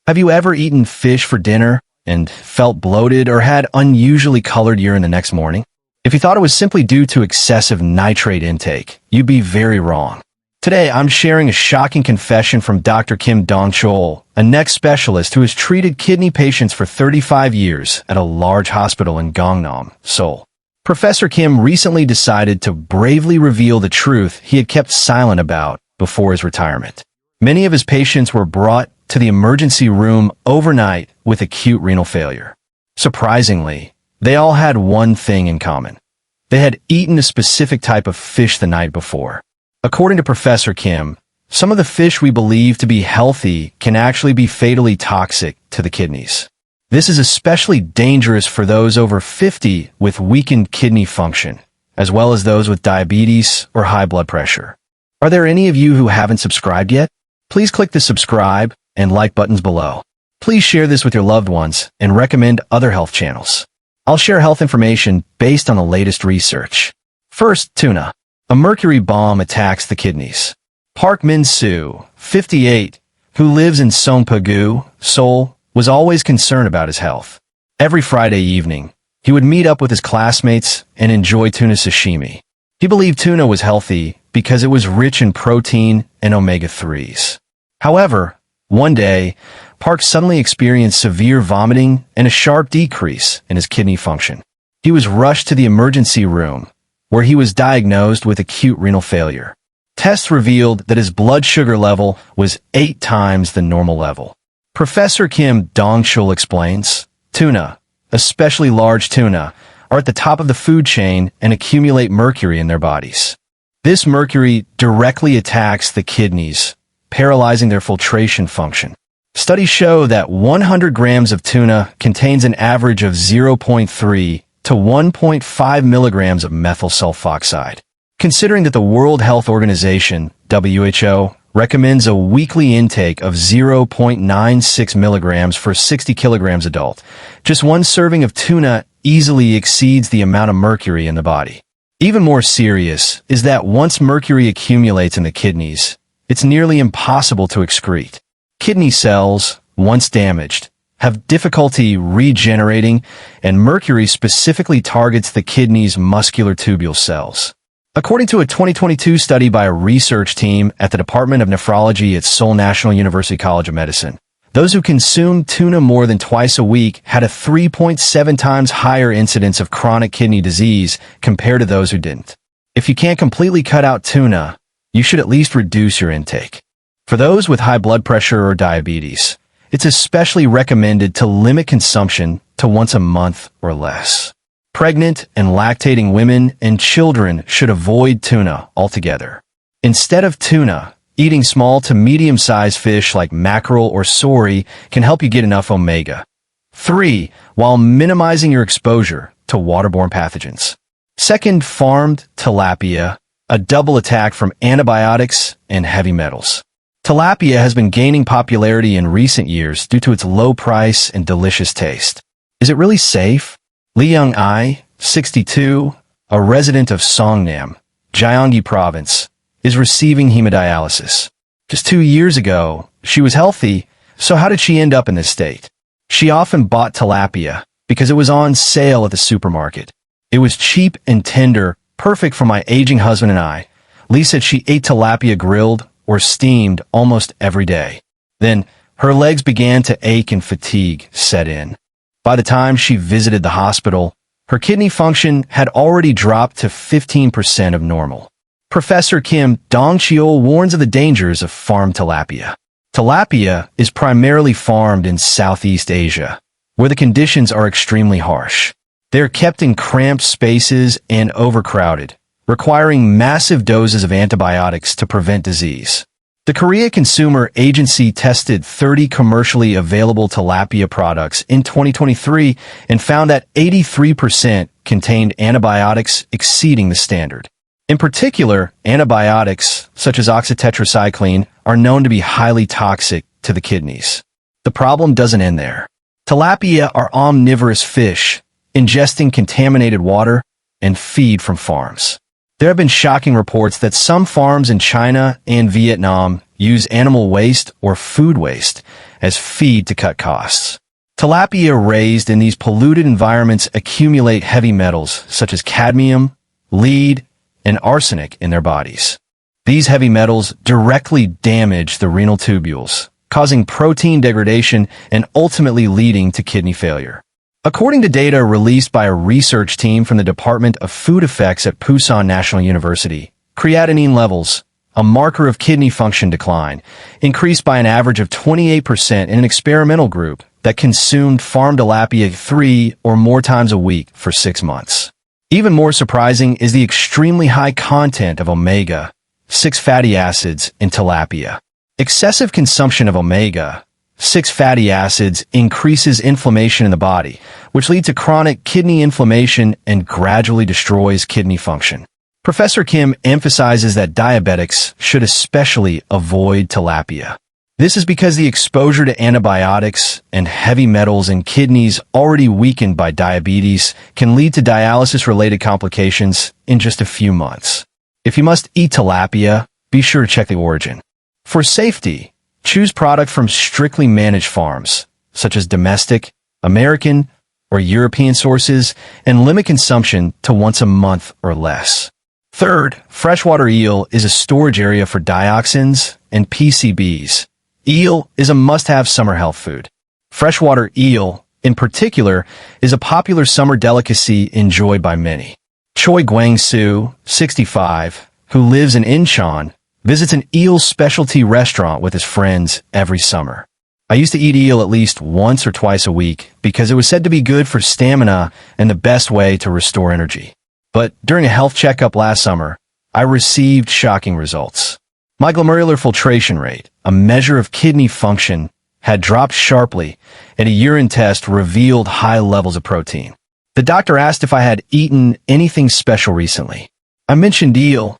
Have you ever eaten fish for dinner and felt bloated or had unusually colored urine the next morning? If you thought it was simply due to excessive nitrate intake, you'd be very wrong. Today, I'm sharing a shocking confession from Dr. Kim Dong-chul, a neck specialist who has treated kidney patients for 35 years at a large hospital in Gangnam, Seoul. Professor Kim recently decided to bravely reveal the truth he had kept silent about before his retirement. Many of his patients were brought to the emergency room overnight with acute renal failure. Surprisingly, they all had one thing in common. They had eaten a specific type of fish the night before. According to Professor Kim, some of the fish we believe to be healthy can actually be fatally toxic to the kidneys. This is especially dangerous for those over 50 with weakened kidney function, as well as those with diabetes or high blood pressure. Are there any of you who haven't subscribed yet? Please click the subscribe and like buttons below. Please share this with your loved ones and recommend other health channels. I'll share health information based on the latest research. First, tuna. A mercury bomb attacks the kidneys. Park Min-soo, 58, who lives in Songpa-gu, Seoul, was always concerned about his health. Every Friday evening, he would meet up with his classmates and enjoy tuna sashimi. He believed tuna was healthy because it was rich in protein and omega-3s. However, one day, Park suddenly experienced severe vomiting and a sharp decrease in his kidney function. He was rushed to the emergency room, where he was diagnosed with acute renal failure. Tests revealed that his blood sugar level was 8 times the normal level. Professor Kim Dong-chul explains, tuna, especially large tuna, are at the top of the food chain and accumulate mercury in their bodies. This mercury directly attacks the kidneys, paralyzing their filtration function. Studies show that 100 grams of tuna contains an average of 0.3 to 1.5 milligrams of methyl sulfoxide. Considering that the World Health Organization, WHO, recommends a weekly intake of 0.96 milligrams for 60 kilograms adult, just one serving of tuna easily exceeds the amount of mercury in the body. Even more serious is that once mercury accumulates in the kidneys, it's nearly impossible to excrete. Kidney cells, once damaged, have difficulty regenerating, and mercury specifically targets the kidney's muscular tubule cells. According to a 2022 study by a research team at the Department of Nephrology at Seoul National University College of Medicine, those who consumed tuna more than twice a week had a 3.7 times higher incidence of chronic kidney disease compared to those who didn't. If you can't completely cut out tuna, you should at least reduce your intake. For those with high blood pressure or diabetes, it's especially recommended to limit consumption to once a month or less. Pregnant and lactating women and children should avoid tuna altogether. Instead of tuna, eating small to medium-sized fish like mackerel or soy can help you get enough omega-3 while minimizing your exposure to waterborne pathogens. Second, farmed tilapia, a double attack from antibiotics and heavy metals. Tilapia has been gaining popularity in recent years due to its low price and delicious taste. Is it really safe? Lee Young-ai, 62, a resident of Songnam, Gyeonggi Province, is receiving hemodialysis. Just 2 years ago, she was healthy, so how did she end up in this state? She often bought tilapia because it was on sale at the supermarket. It was cheap and tender, perfect for my aging husband and I. Lee said she ate tilapia grilled or steamed almost every day. Then, her legs began to ache and fatigue set in. By the time she visited the hospital, her kidney function had already dropped to 15% of normal. Professor Kim Dong-chul warns of the dangers of farmed tilapia. Tilapia is primarily farmed in Southeast Asia, where the conditions are extremely harsh. They are kept in cramped spaces and overcrowded, requiring massive doses of antibiotics to prevent disease. The Korea Consumer Agency tested 30 commercially available tilapia products in 2023 and found that 83% contained antibiotics exceeding the standard. In particular, antibiotics, such as oxytetracycline, are known to be highly toxic to the kidneys. The problem doesn't end there. Tilapia are omnivorous fish, ingesting contaminated water and feed from farms. There have been shocking reports that some farms in China and Vietnam use animal waste or food waste as feed to cut costs. Tilapia raised in these polluted environments accumulate heavy metals such as cadmium, lead, and arsenic in their bodies. These heavy metals directly damage the renal tubules, causing protein degradation and ultimately leading to kidney failure. According to data released by a research team from the Department of Food Effects at Pusan National University, creatinine levels, a marker of kidney function decline, increased by an average of 28% in an experimental group that consumed farmed tilapia 3 or more times a week for 6 months. Even more surprising is the extremely high content of omega-6 fatty acids in tilapia. Excessive consumption of omega-6 fatty acids increases inflammation in the body, which leads to chronic kidney inflammation and gradually destroys kidney function. Professor Kim emphasizes that diabetics should especially avoid tilapia. This is because the exposure to antibiotics and heavy metals in kidneys already weakened by diabetes can lead to dialysis-related complications in just a few months. If you must eat tilapia, be sure to check the origin. For safety, choose product from strictly managed farms, such as domestic, American, or European sources, and limit consumption to once a month or less. Third, freshwater eel is a storage area for dioxins and PCBs. Eel is a must-have summer health food. Freshwater eel, in particular, is a popular summer delicacy enjoyed by many. Choi Gwang-soo, 65, who lives in Incheon, visits an eel specialty restaurant with his friends every summer. I used to eat eel at least once or twice a week because it was said to be good for stamina and the best way to restore energy. But during a health checkup last summer, I received shocking results. My glomerular filtration rate, a measure of kidney function, had dropped sharply, and a urine test revealed high levels of protein. The doctor asked if I had eaten anything special recently. I mentioned eel,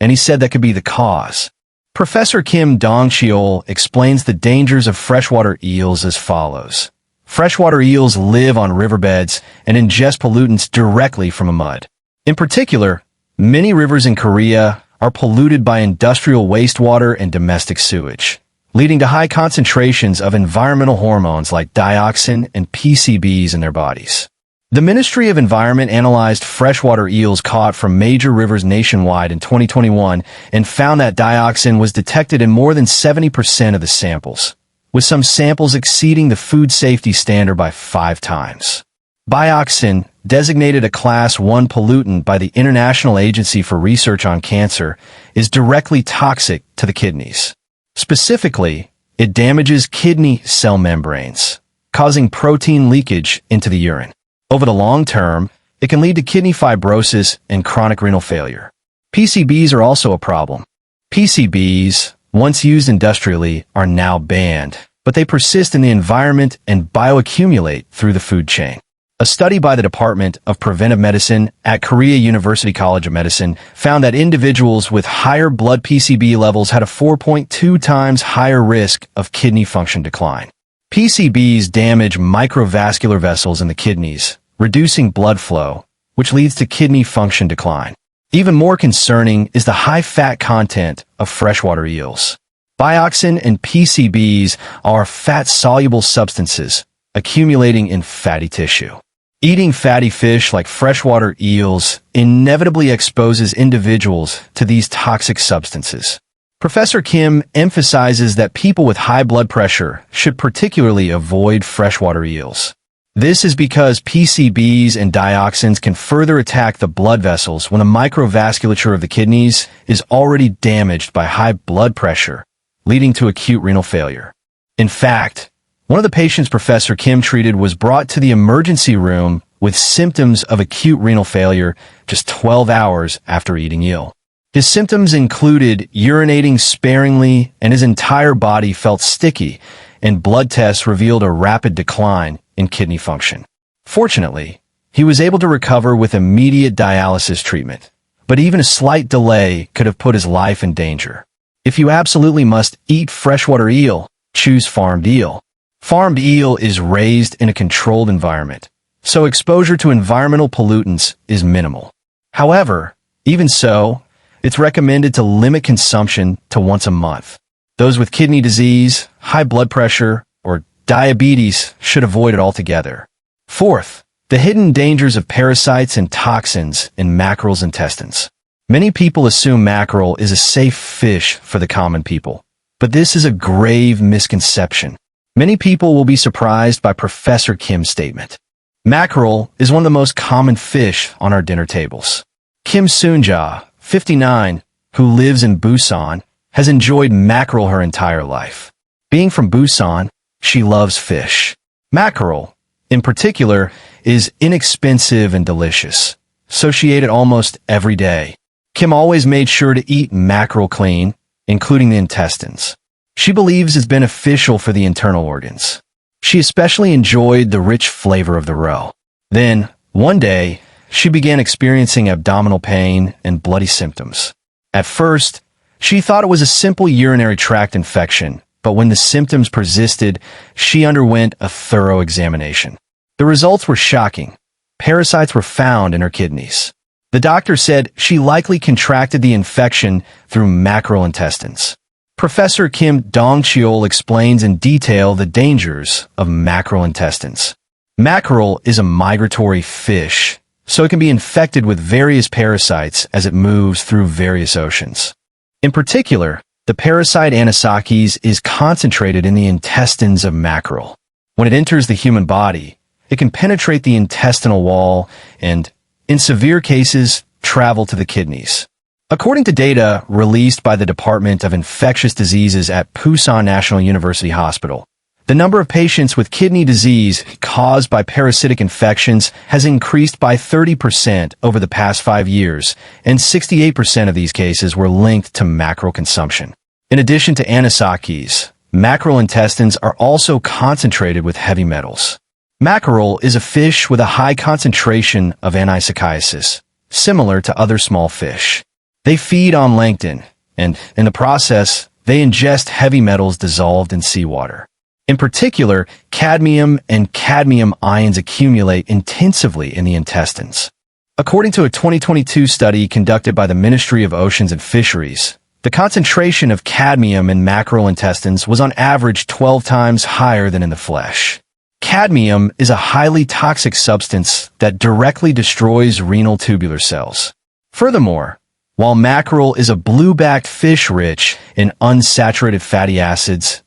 and he said that could be the cause. Professor Kim Dong-cheol explains the dangers of freshwater eels as follows. Freshwater eels live on riverbeds and ingest pollutants directly from a mud. In particular, many rivers in Korea are polluted by industrial wastewater and domestic sewage, leading to high concentrations of environmental hormones like dioxin and PCBs in their bodies. The Ministry of Environment analyzed freshwater eels caught from major rivers nationwide in 2021 and found that dioxin was detected in more than 70% of the samples, with some samples exceeding the food safety standard by 5 times. Dioxin, designated a Class 1 pollutant by the International Agency for Research on Cancer, is directly toxic to the kidneys. Specifically, it damages kidney cell membranes, causing protein leakage into the urine. Over the long term, it can lead to kidney fibrosis and chronic renal failure. PCBs are also a problem. PCBs, once used industrially, are now banned, but they persist in the environment and bioaccumulate through the food chain. A study by the Department of Preventive Medicine at Korea University College of Medicine found that individuals with higher blood PCB levels had a 4.2 times higher risk of kidney function decline. PCBs damage microvascular vessels in the kidneys, reducing blood flow, which leads to kidney function decline. Even more concerning is the high fat content of freshwater eels. Dioxin and PCBs are fat-soluble substances accumulating in fatty tissue. Eating fatty fish like freshwater eels inevitably exposes individuals to these toxic substances. Professor Kim emphasizes that people with high blood pressure should particularly avoid freshwater eels. This is because PCBs and dioxins can further attack the blood vessels when the microvasculature of the kidneys is already damaged by high blood pressure, leading to acute renal failure. In fact, one of the patients Professor Kim treated was brought to the emergency room with symptoms of acute renal failure just 12 hours after eating eel. His symptoms included urinating sparingly, and his entire body felt sticky, and blood tests revealed a rapid decline in kidney function. Fortunately, he was able to recover with immediate dialysis treatment, but even a slight delay could have put his life in danger. If you absolutely must eat freshwater eel, choose farmed eel. Farmed eel is raised in a controlled environment, so exposure to environmental pollutants is minimal. However, even so, it's recommended to limit consumption to once a month. Those with kidney disease, high blood pressure, or diabetes should avoid it altogether. Fourth, the hidden dangers of parasites and toxins in mackerel's intestines. Many people assume mackerel is a safe fish for the common people, but this is a grave misconception. Many people will be surprised by Professor Kim's statement. Mackerel is one of the most common fish on our dinner tables. Kim Soonja, 59, who lives in Busan, has enjoyed mackerel her entire life. Being from Busan, she loves fish. Mackerel, in particular, is inexpensive and delicious, so she ate it almost every day. Kim always made sure to eat mackerel clean, including the intestines. She believes it's beneficial for the internal organs. She especially enjoyed the rich flavor of the roe. Then, one day, she began experiencing abdominal pain and bloody symptoms. At first, she thought it was a simple urinary tract infection, but when the symptoms persisted, she underwent a thorough examination. The results were shocking. Parasites were found in her kidneys. The doctor said she likely contracted the infection through mackerel intestines. Professor Kim Dong-cheol explains in detail the dangers of mackerel intestines. Mackerel is a migratory fish, so it can be infected with various parasites as it moves through various oceans. In particular, the parasite Anisakis is concentrated in the intestines of mackerel. When it enters the human body, it can penetrate the intestinal wall and, in severe cases, travel to the kidneys. According to data released by the Department of Infectious Diseases at Pusan National University Hospital, the number of patients with kidney disease caused by parasitic infections has increased by 30% over the past 5 years, and 68% of these cases were linked to mackerel consumption. In addition to anisakis, mackerel intestines are also concentrated with heavy metals. Mackerel is a fish with a high concentration of anisakiosis, similar to other small fish. They feed on plankton, and, in the process, they ingest heavy metals dissolved in seawater. In particular, cadmium and cadmium ions accumulate intensively in the intestines. According to a 2022 study conducted by the Ministry of Oceans and Fisheries, the concentration of cadmium in mackerel intestines was on average 12 times higher than in the flesh. Cadmium is a highly toxic substance that directly destroys renal tubular cells. Furthermore, while mackerel is a blue-backed fish rich in unsaturated fatty acids,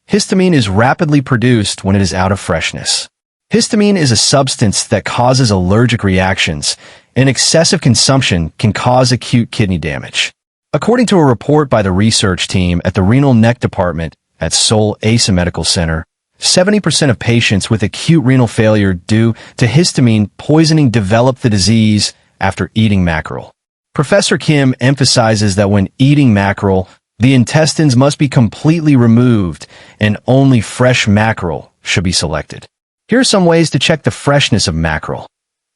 histamine is rapidly produced when it is out of freshness. Histamine is a substance that causes allergic reactions, and excessive consumption can cause acute kidney damage. According to a report by the research team at the Renal Neck Department at Seoul Asa Medical Center, 70% of patients with acute renal failure due to histamine poisoning develop the disease after eating mackerel. Professor Kim emphasizes that when eating mackerel, the intestines must be completely removed and only fresh mackerel should be selected. Here are some ways to check the freshness of mackerel.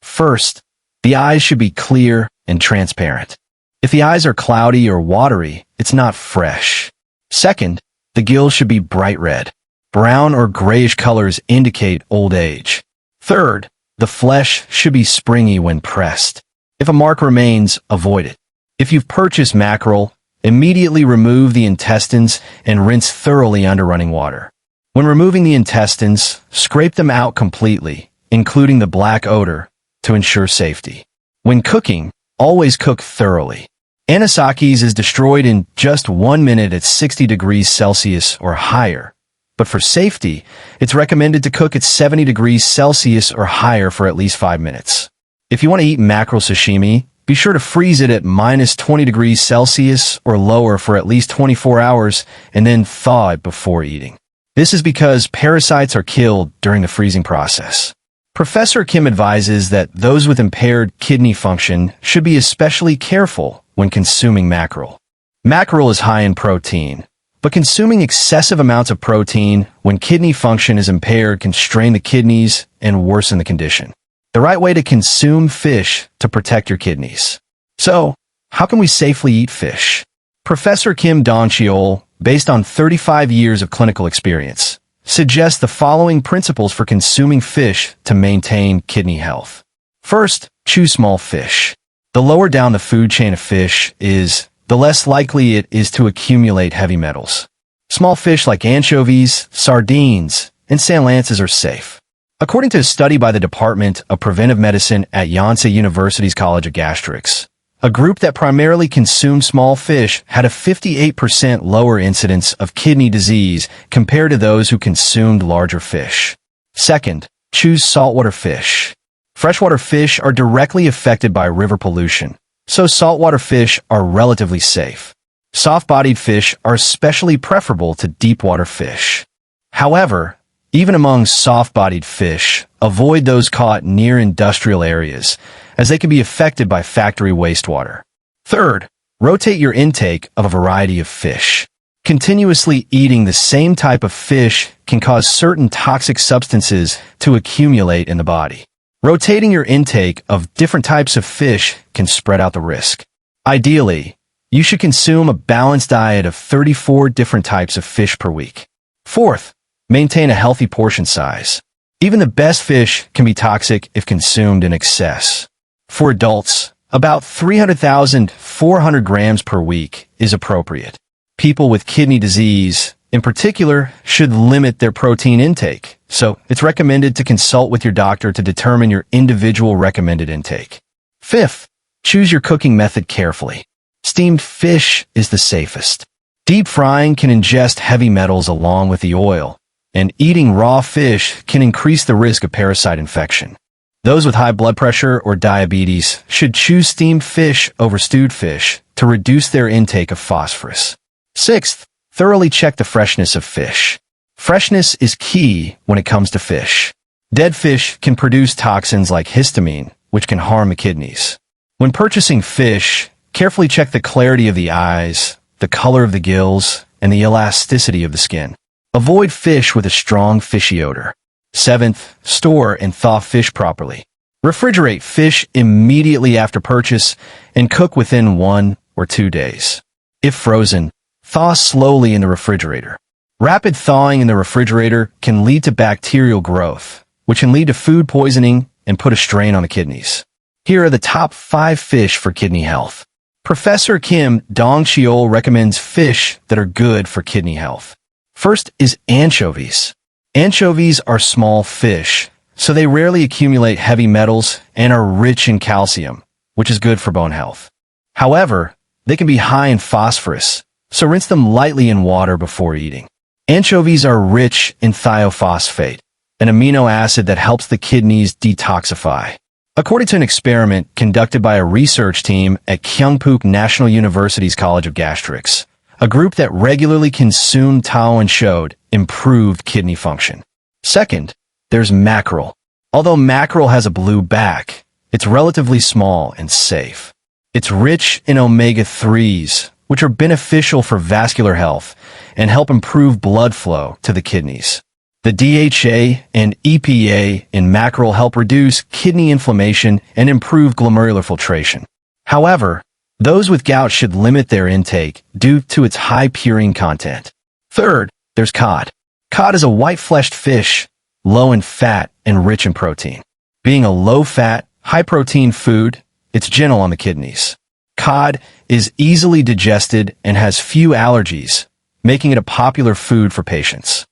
First, the eyes should be clear and transparent. If the eyes are cloudy or watery, it's not fresh. Second, the gills should be bright red. Brown or grayish colors indicate old age. Third, the flesh should be springy when pressed. If a mark remains, avoid it. If you've purchased mackerel, immediately remove the intestines and rinse thoroughly under running water. When removing the intestines, scrape them out completely, including the black odor, to ensure safety. When cooking, always cook thoroughly. Anisakis is destroyed in just 1 minute at 60 degrees Celsius or higher, but for safety, it's recommended to cook at 70 degrees Celsius or higher for at least 5 minutes. If you want to eat mackerel sashimi, be sure to freeze it at minus 20 degrees Celsius or lower for at least 24 hours and then thaw it before eating. This is because parasites are killed during the freezing process. Professor Kim advises that those with impaired kidney function should be especially careful when consuming mackerel. Mackerel is high in protein, but consuming excessive amounts of protein when kidney function is impaired can strain the kidneys and worsen the condition. The right way to consume fish to protect your kidneys. So, how can we safely eat fish? Professor Kim Dong-cheol, based on 35 years of clinical experience, suggests the following principles for consuming fish to maintain kidney health. First, choose small fish. The lower down the food chain a fish is, the less likely it is to accumulate heavy metals. Small fish like anchovies, sardines, and sand lances are safe. According to a study by the Department of Preventive Medicine at Yonsei University's College of Gastrics, a group that primarily consumed small fish had a 58% lower incidence of kidney disease compared to those who consumed larger fish. Second, choose saltwater fish. Freshwater fish are directly affected by river pollution, so saltwater fish are relatively safe. Soft-bodied fish are especially preferable to deep-water fish. However, even among soft-bodied fish, avoid those caught near industrial areas, as they can be affected by factory wastewater. Third, rotate your intake of a variety of fish. Continuously eating the same type of fish can cause certain toxic substances to accumulate in the body. Rotating your intake of different types of fish can spread out the risk. Ideally, you should consume a balanced diet of 34 different types of fish per week. Fourth, maintain a healthy portion size. Even the best fish can be toxic if consumed in excess. For adults, about 300,400 grams per week is appropriate. People with kidney disease, in particular, should limit their protein intake, so it's recommended to consult with your doctor to determine your individual recommended intake. Fifth, choose your cooking method carefully. Steamed fish is the safest. Deep frying can ingest heavy metals along with the oil, and eating raw fish can increase the risk of parasite infection. Those with high blood pressure or diabetes should choose steamed fish over stewed fish to reduce their intake of phosphorus. Sixth, thoroughly check the freshness of fish. Freshness is key when it comes to fish. Dead fish can produce toxins like histamine, which can harm the kidneys. When purchasing fish, carefully check the clarity of the eyes, the color of the gills, and the elasticity of the skin. Avoid fish with a strong fishy odor. Seventh, store and thaw fish properly. Refrigerate fish immediately after purchase and cook within 1 or 2 days. If frozen, thaw slowly in the refrigerator. Rapid thawing in the refrigerator can lead to bacterial growth, which can lead to food poisoning and put a strain on the kidneys. Here are the top 5 fish for kidney health. Professor Kim Dong-cheol recommends fish that are good for kidney health. First is anchovies. Anchovies are small fish, so they rarely accumulate heavy metals and are rich in calcium, which is good for bone health. However, they can be high in phosphorus, so rinse them lightly in water before eating. Anchovies are rich in thiophosphate, an amino acid that helps the kidneys detoxify. According to an experiment conducted by a research team at Kyungpook National University's College of Gastrics, a group that regularly consumed taoan showed improved kidney function. Second, there's mackerel. Although mackerel has a blue back, it's relatively small and safe. It's rich in omega-3s, which are beneficial for vascular health and help improve blood flow to the kidneys. The DHA and EPA in mackerel help reduce kidney inflammation and improve glomerular filtration. However, those with gout should limit their intake due to its high purine content. Third, there's cod. Cod is a white-fleshed fish, low in fat and rich in protein. Being a low-fat, high-protein food, it's gentle on the kidneys. Cod is easily digested and has few allergies, making it a popular food for patients.